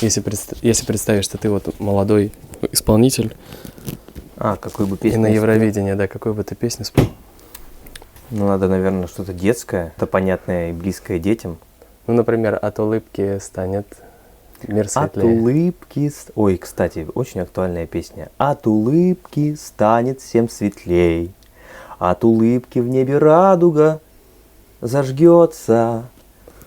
Если представишь, что ты вот молодой исполнитель. Какую бы песню? И на Евровидении, да, какую бы ты песню спел? Ну, надо, наверное, что-то детское, это понятное и близкое детям. Ну, например, «От улыбки станет мир светлее». От улыбки... Ой, кстати, очень актуальная песня. От улыбки станет всем светлей. От улыбки в небе радуга зажгется.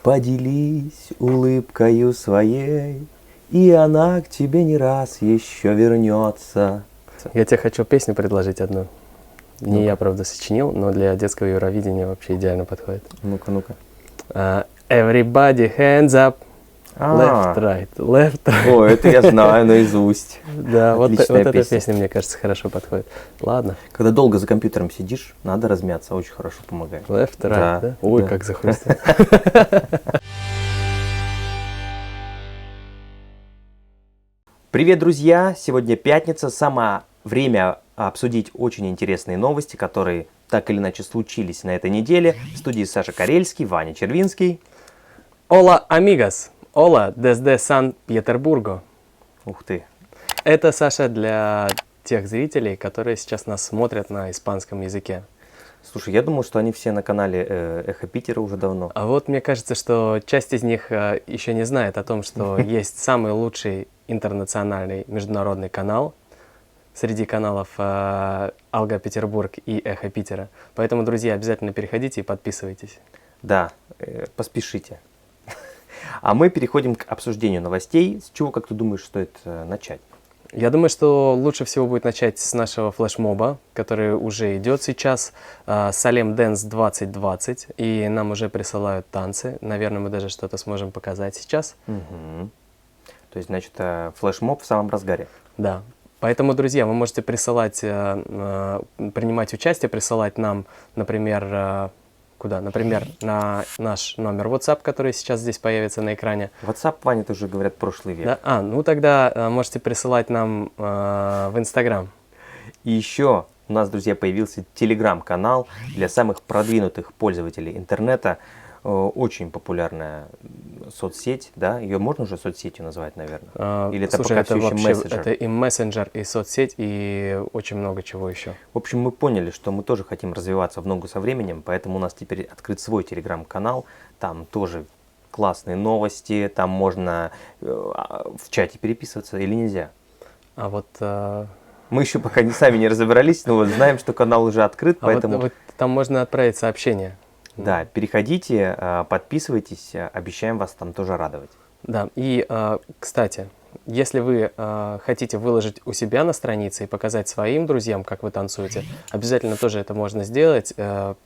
Поделись улыбкою своей, и она к тебе не раз еще вернется. Я тебе хочу песню предложить одну. Не я, правда, сочинил, но для детского Евровидения вообще идеально подходит. Ну-ка. Everybody hands up. Left, right, left, right. О, это я знаю наизусть. Да, вот эта песня, мне кажется, хорошо подходит. Ладно. Когда долго за компьютером сидишь, надо размяться, очень хорошо помогает. Left, right, да? Ой, как захрустел. Привет, друзья! Сегодня пятница, самое время обсудить очень интересные новости, которые так или иначе случились на этой неделе. В студии Саша Карельский, Ваня Червинский. Hola, amigos! Hola, desde Сан-Петербурго. Ух ты! Это, Саша, для тех зрителей, которые сейчас нас смотрят на испанском языке. Слушай, я думал, что они все на канале Эхо Питера уже давно. А вот мне кажется, что часть из них еще не знает о том, что есть самый лучший интернациональный международный канал среди каналов Алга Петербург и Эхо Питера. Поэтому, друзья, обязательно переходите и подписывайтесь. Да, поспешите. А мы переходим к обсуждению новостей. С чего, как ты думаешь, стоит начать? Я думаю, что лучше всего будет начать с нашего флешмоба, который уже идет сейчас, Салем Dance 2020, и нам уже присылают танцы. Наверное, мы даже что-то сможем показать сейчас. Угу. То есть, значит, флешмоб в самом разгаре. Да. Поэтому, друзья, вы можете присылать, принимать участие, присылать нам, например, куда? Например, на наш номер WhatsApp, который сейчас здесь появится на экране. WhatsApp, Ваня, это уже говорят прошлый век. Да? Ну тогда можете присылать нам в Instagram. И еще у нас, друзья, появился телеграм-канал для самых продвинутых пользователей интернета. Очень популярная соцсеть, да? Ее можно уже соцсетью назвать, наверное? Или это слушай, пока это все еще вообще, мессенджер? это и мессенджер, и соцсеть, и очень много чего еще. В общем, мы поняли, что мы тоже хотим развиваться в ногу со временем, поэтому у нас теперь открыт свой телеграм-канал. Там тоже классные новости, там можно в чате переписываться или нельзя? А вот... Мы еще пока сами не разобрались, но вот знаем, что канал уже открыт, поэтому... Вот там можно отправить сообщение. Да, переходите, подписывайтесь, обещаем вас там тоже радовать. Да, и, кстати, если вы хотите выложить у себя на странице и показать своим друзьям, как вы танцуете, обязательно тоже это можно сделать.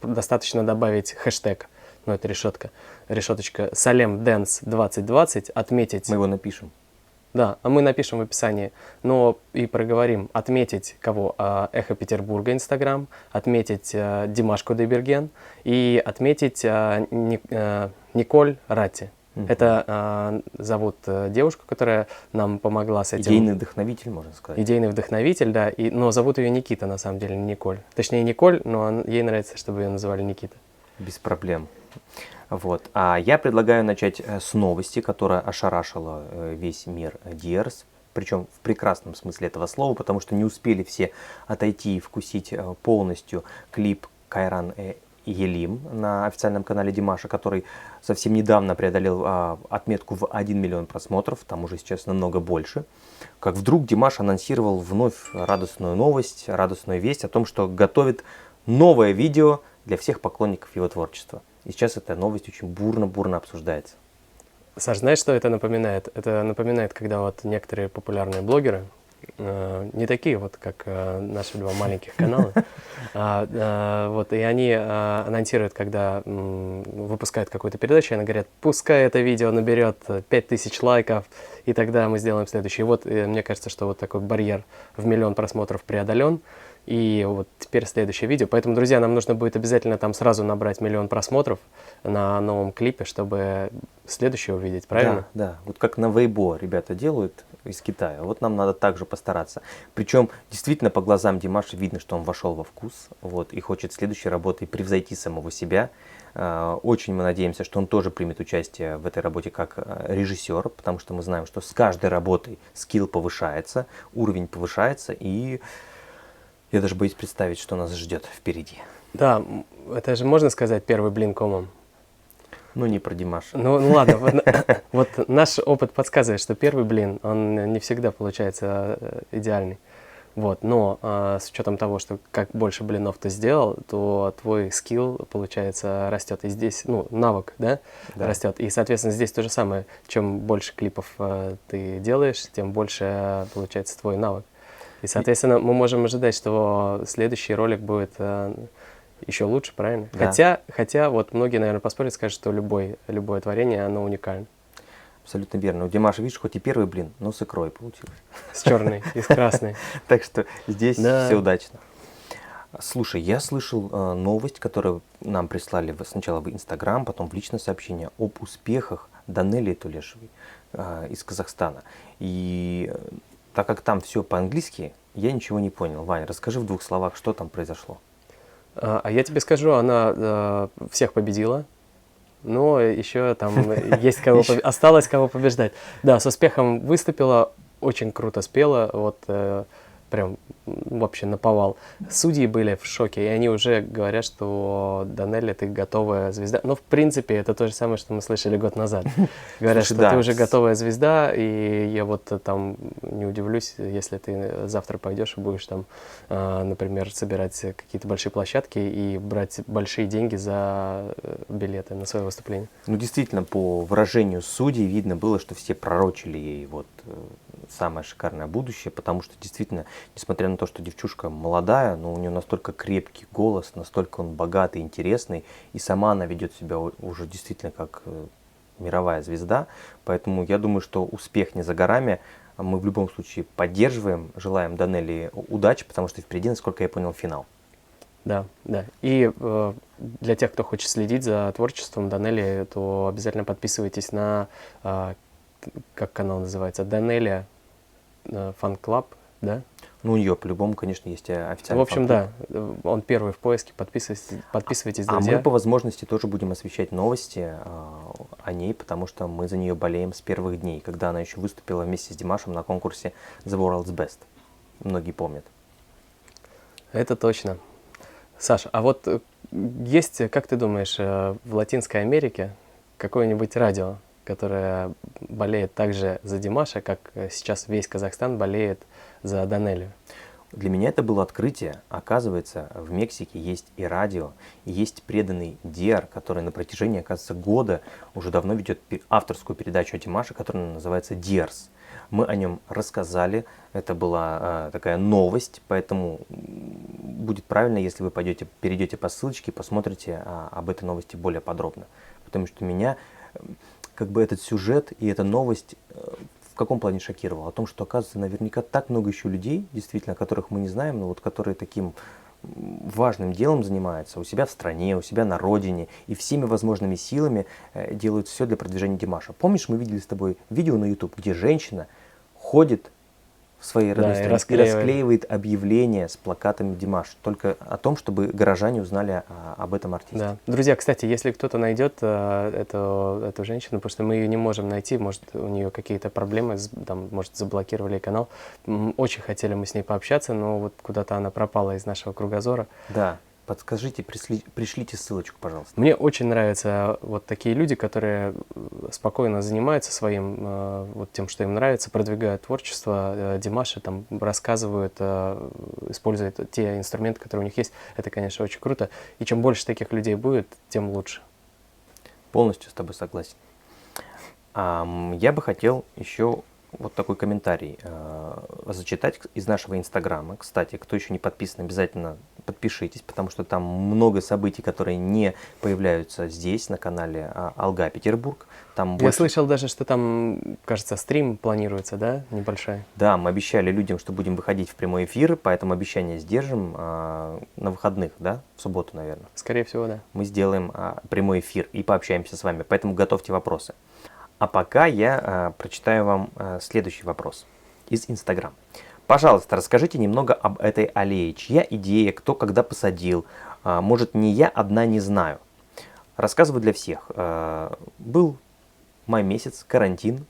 Достаточно добавить хэштег, ну это решеточка, Салем Dance 2020, отметить... Мы его напишем. Да, а мы напишем в описании, но и проговорим, отметить кого? Эхо Петербурга Инстаграм, отметить Димашку Деберген и отметить Николь Ратти. Это зовут девушку, которая нам помогла с этим. Идейный вдохновитель, можно сказать. Идейный вдохновитель, да, но зовут ее Никита, на самом деле, не Николь. Точнее, Николь, но ей нравится, чтобы ее называли Никита. Без проблем. Вот. А я предлагаю начать с новости, которая ошарашила весь мир Диерс. Причем в прекрасном смысле этого слова, потому что не успели все отойти и вкусить полностью клип Кайран Елим на официальном канале Димаша, который совсем недавно преодолел отметку в 1 миллион просмотров, там уже сейчас намного больше. Как вдруг Димаш анонсировал вновь радостную новость, радостную весть о том, что готовит новое видео для всех поклонников его творчества. И сейчас эта новость очень бурно-бурно обсуждается. Саш, знаешь, что это напоминает? Это напоминает, когда вот некоторые популярные блогеры, не такие вот, как наши два маленьких канала, вот, и они анонсируют, когда выпускают какую-то передачу, и они говорят, пускай это видео наберет 5000 лайков, и тогда мы сделаем следующее. И вот мне кажется, что вот такой барьер в 1 миллион просмотров преодолен. И вот теперь следующее видео. Поэтому, друзья, нам нужно будет обязательно там сразу набрать 1 миллион просмотров на новом клипе, чтобы следующее увидеть, правильно? Да, да. Вот как на Weibo ребята делают, из Китая. Вот нам надо также постараться. Причем действительно по глазам Димаша видно, что он вошел во вкус, вот, и хочет следующей работой превзойти самого себя. Очень мы надеемся, что он тоже примет участие в этой работе как режиссер, потому что мы знаем, что с каждой работой скилл повышается, уровень повышается, и я даже боюсь представить, что нас ждет впереди. Да, это же можно сказать первый блин комом. Ну, не про Димаша. Ну ладно, вот наш опыт подсказывает, что первый блин, он не всегда получается идеальный. Вот, но с учетом того, что как больше блинов ты сделал, то твой скилл, получается, растет. И здесь, ну, навык, да, растет. И, соответственно, здесь то же самое. Чем больше клипов ты делаешь, тем больше получается твой навык. И, соответственно, мы можем ожидать, что следующий ролик будет еще лучше, правильно? Да. Хотя вот многие, наверное, поспорят, скажут, что любое творение, оно уникально. Абсолютно верно. У Димаша, видишь, хоть и первый блин, но с икрой получилось. С черной и с красной. Так что здесь все удачно. Слушай, я слышал новость, которую нам прислали сначала в Инстаграм, потом в личное сообщение об успехах Данелии Тулешевой из Казахстана. И так как там все по-английски, я ничего не понял. Ваня, расскажи в 2 словах, что там произошло. А я тебе скажу, она всех победила. Но еще там есть осталось кого побеждать. Да, с успехом выступила, очень круто спела, вот прям вообще наповал. Судьи были в шоке, и они уже говорят, что Данелия, ты готовая звезда. Но в принципе это то же самое, что мы слышали год назад. Говорят, что ты уже готовая звезда, и я вот там не удивлюсь, если ты завтра пойдешь и будешь там, например, собирать какие-то большие площадки и брать большие деньги за билеты на свое выступление. Ну, действительно, по выражению судей видно было, что все пророчили ей вот самое шикарное будущее, потому что действительно, несмотря на то, что девчушка молодая, но у нее настолько крепкий голос, настолько он богатый, интересный, и сама она ведет себя уже действительно как мировая звезда, поэтому я думаю, что успех не за горами. Мы в любом случае поддерживаем, желаем Данелии удачи, потому что впереди, насколько я понял, финал. Да, да. И для тех, кто хочет следить за творчеством Данелии, то обязательно подписывайтесь на, как канал называется, Данелия фан-клаб, да? Ну, у нее по-любому, конечно, есть официальный В общем, фан-клуб. да, он первый в поиске, подписывайтесь, А друзья. мы по возможности тоже будем освещать новости о ней, потому что мы за нее болеем с первых дней, когда она еще выступила вместе с Димашем на конкурсе The World's Best. Многие помнят. Это точно. Саша, а вот есть, как ты думаешь, в Латинской Америке какое-нибудь радио, которое болеет так же за Димаша, как сейчас весь Казахстан болеет за Данелию? Для меня это было открытие. Оказывается, в Мексике есть и радио, и есть преданный Диар, который на протяжении, оказывается, года уже давно ведет авторскую передачу о Димаше, которая называется «Диарс». Мы о нем рассказали, это была такая новость, поэтому будет правильно, если вы перейдете по ссылочке и посмотрите об этой новости более подробно. Потому что меня как бы этот сюжет и эта новость в каком плане шокировала? О том, что, оказывается, наверняка так много еще людей, действительно, которых мы не знаем, но вот которые таким важным делом занимаются у себя в стране, у себя на родине и всеми возможными силами делают все для продвижения Димаша. Помнишь, мы видели с тобой видео на YouTube, где женщина ходит в своей родной стране и расклеивает объявления с плакатами Димаш, только о том, чтобы горожане узнали об этом артисте. Да. Друзья, кстати, если кто-то найдет эту женщину, потому что мы ее не можем найти, может, у нее какие-то проблемы, там, может, заблокировали канал, очень хотели мы с ней пообщаться, но вот куда-то она пропала из нашего кругозора. Да. Подскажите, пришлите ссылочку, пожалуйста. Мне очень нравятся вот такие люди, которые спокойно занимаются своим, вот тем, что им нравится, продвигают творчество Димаша, там рассказывают, используют те инструменты, которые у них есть. Это, конечно, очень круто. И чем больше таких людей будет, тем лучше. Полностью с тобой согласен. Я бы хотел еще вот такой комментарий зачитать из нашего Инстаграма. Кстати, кто еще не подписан, обязательно подпишитесь, потому что там много событий, которые не появляются здесь, на канале Алга Петербург. Там Я слышал даже, что там, кажется, стрим планируется, да, небольшой? Да, мы обещали людям, что будем выходить в прямой эфир, поэтому обещание сдержим на выходных, да, в субботу, наверное. Скорее всего, да. Мы сделаем прямой эфир и пообщаемся с вами, поэтому готовьте вопросы. А пока я прочитаю вам следующий вопрос из Инстаграм. Пожалуйста, расскажите немного об этой аллее. Чья идея, кто когда посадил? Может, не я одна, не знаю. Рассказываю для всех. Был май месяц, карантин.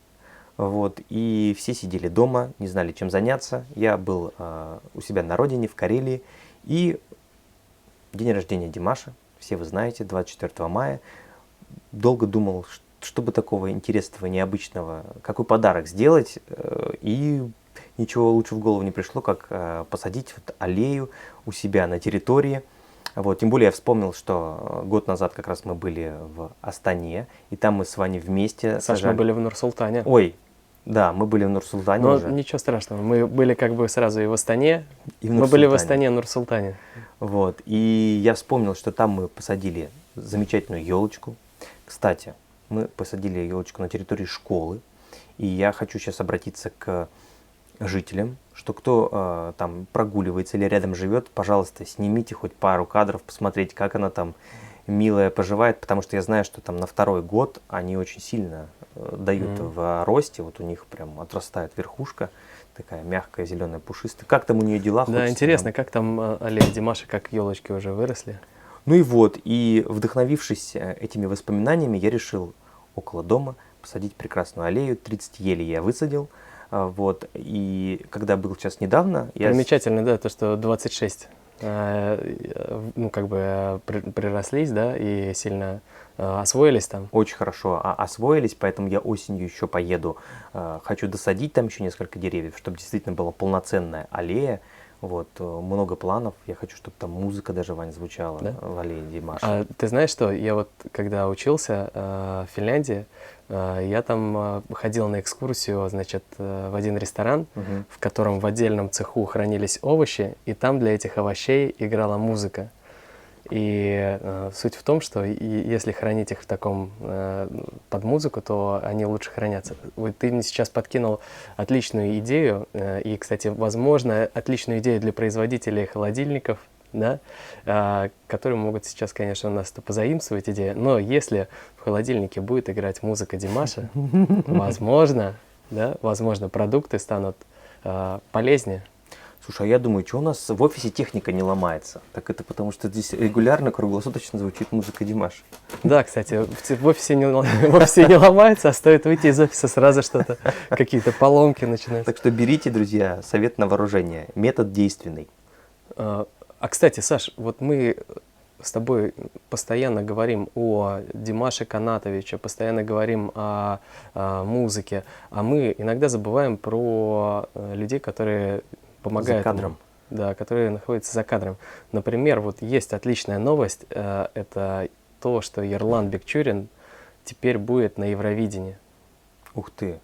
Вот, и все сидели дома, не знали, чем заняться. Я был у себя на родине, в Карелии. И день рождения Димаша, все вы знаете, 24 мая. Долго думал, что бы такого интересного, необычного, какой подарок сделать. И ничего лучше в голову не пришло, как посадить вот аллею у себя на территории. Вот, тем более я вспомнил, что год назад как раз мы были в Астане, и там мы с вами вместе Саш, мы были в Нур-Султане. Ой, да, мы были в Нур-Султане Но уже. ничего страшного, мы были как бы сразу и в Астане, И в мы были в Нур-Султане. Астане, Нур-Султане. Вот, и я вспомнил, что там мы посадили замечательную елочку. Кстати, мы посадили елочку на территории школы, и я хочу сейчас обратиться к жителям, что кто там прогуливается или рядом живет, пожалуйста, снимите хоть пару кадров, посмотреть, как она там милая поживает, потому что я знаю, что там на второй год они очень сильно дают в росте, вот у них прям отрастает верхушка, такая мягкая, зеленая, пушистая. Как там у нее дела? Да, интересно, как там аллея Димаша, как елочки уже выросли. Ну и вот, и вдохновившись этими воспоминаниями, я решил около дома посадить прекрасную аллею, 30 елей я высадил. Вот, и когда был сейчас недавно... Примечательно, да, то, что 26, ну, как бы прирослись, да, и сильно освоились там. Очень хорошо освоились, поэтому я осенью еще поеду. Хочу досадить там еще несколько деревьев, чтобы действительно была полноценная аллея. Вот, много планов. Я хочу, чтобы там музыка даже, Вань, звучала, да? В аллее Димаша. Ты знаешь что, я вот когда учился в Финляндии, я там ходил на экскурсию, значит, в один ресторан, в котором в отдельном цеху хранились овощи, и там для этих овощей играла музыка. И суть в том, что если хранить их в таком под музыку, то они лучше хранятся. Вот ты мне сейчас подкинул отличную идею, и, кстати, возможно, отличную идею для производителей холодильников, да, которые могут сейчас, конечно, у нас позаимствовать идею, но если в холодильнике будет играть музыка Димаша, возможно, да, возможно, продукты станут полезнее. Слушай, а я думаю, что у нас в офисе техника не ломается? Так это потому, что здесь регулярно, круглосуточно звучит музыка Димаша. Да, кстати, в офисе не ломается, а стоит выйти из офиса, сразу что-то, какие-то поломки начинаются. Так что берите, друзья, совет на вооружение. Метод действенный. Кстати, Саш, вот мы с тобой постоянно говорим о Димаше Канатовиче, постоянно говорим о музыке, а мы иногда забываем про людей, которые помогают за кадром. Да, которые находятся за кадром. Например, вот есть отличная новость, это то, что Ерлан Бекчурин теперь будет на Евровидении. Ух ты!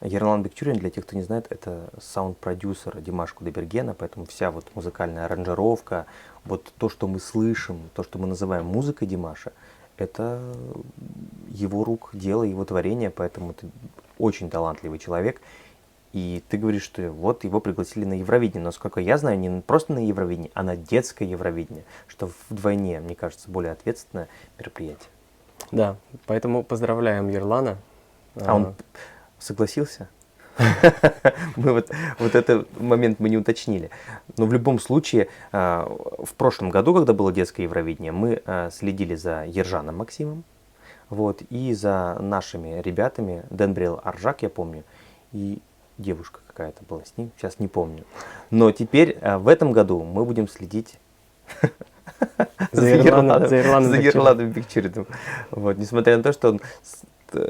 Ерлан Бекчурин, для тех, кто не знает, это саунд-продюсер Димаша Кудайбергена, поэтому вся вот музыкальная аранжировка, вот то, что мы слышим, то, что мы называем музыкой Димаша, это его рук дело, его творение, поэтому ты очень талантливый человек. И ты говоришь, что вот его пригласили на Евровидение. Но, насколько я знаю, не просто на Евровидение, а на детское Евровидение, что вдвойне, мне кажется, более ответственное мероприятие. Да, поэтому поздравляем Ерлана. А он согласился? Вот этот момент мы не уточнили. Но в любом случае, в прошлом году, когда было детское Евровидение, мы следили за Ержаном Максимом, вот, и за нашими ребятами, Денбрил Аржак, я помню, и девушка какая-то была с ним, сейчас не помню. Но теперь в этом году мы будем следить за Ерланом Бекчуриным. Вот, несмотря на то, что он,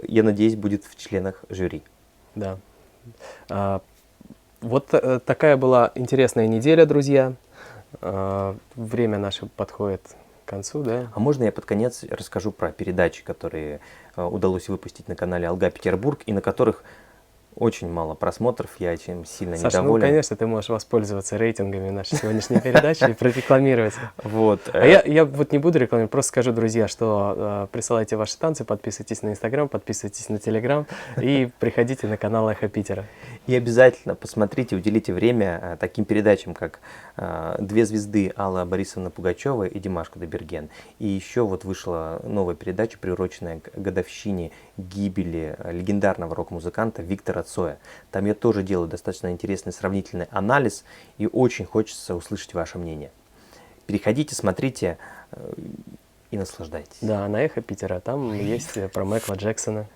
я надеюсь, будет в членах жюри. Да. Вот такая была интересная неделя, друзья. Время наше подходит к концу, да? А можно я под конец расскажу про передачи, которые удалось выпустить на канале Алга Петербург, и на которых очень мало просмотров, я этим сильно Саша, недоволен. ну, конечно, ты можешь воспользоваться рейтингами нашей сегодняшней передачи и прорекламировать. Вот. А я вот не буду рекламировать, просто скажу, друзья, что присылайте ваши танцы, подписывайтесь на Инстаграм, подписывайтесь на Телеграм и приходите на канал Эхо Питера. И обязательно посмотрите, уделите время таким передачам, как «Две звезды» Алла Борисовна Пугачева и Димаш Кудайберген. И еще вот вышла новая передача, приуроченная к годовщине гибели легендарного рок-музыканта Виктора Цоя. Там я тоже делаю достаточно интересный сравнительный анализ, и очень хочется услышать ваше мнение. Переходите, смотрите и наслаждайтесь. Да, на «Эхо Питера» там есть про Майкла Джексона.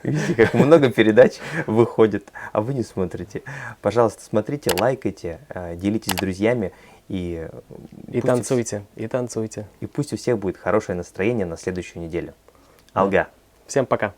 Видите, как много передач выходит, а вы не смотрите. Пожалуйста, смотрите, лайкайте, делитесь с друзьями. И танцуйте, и танцуйте. И пусть у всех будет хорошее настроение на следующую неделю. Алга. Всем пока.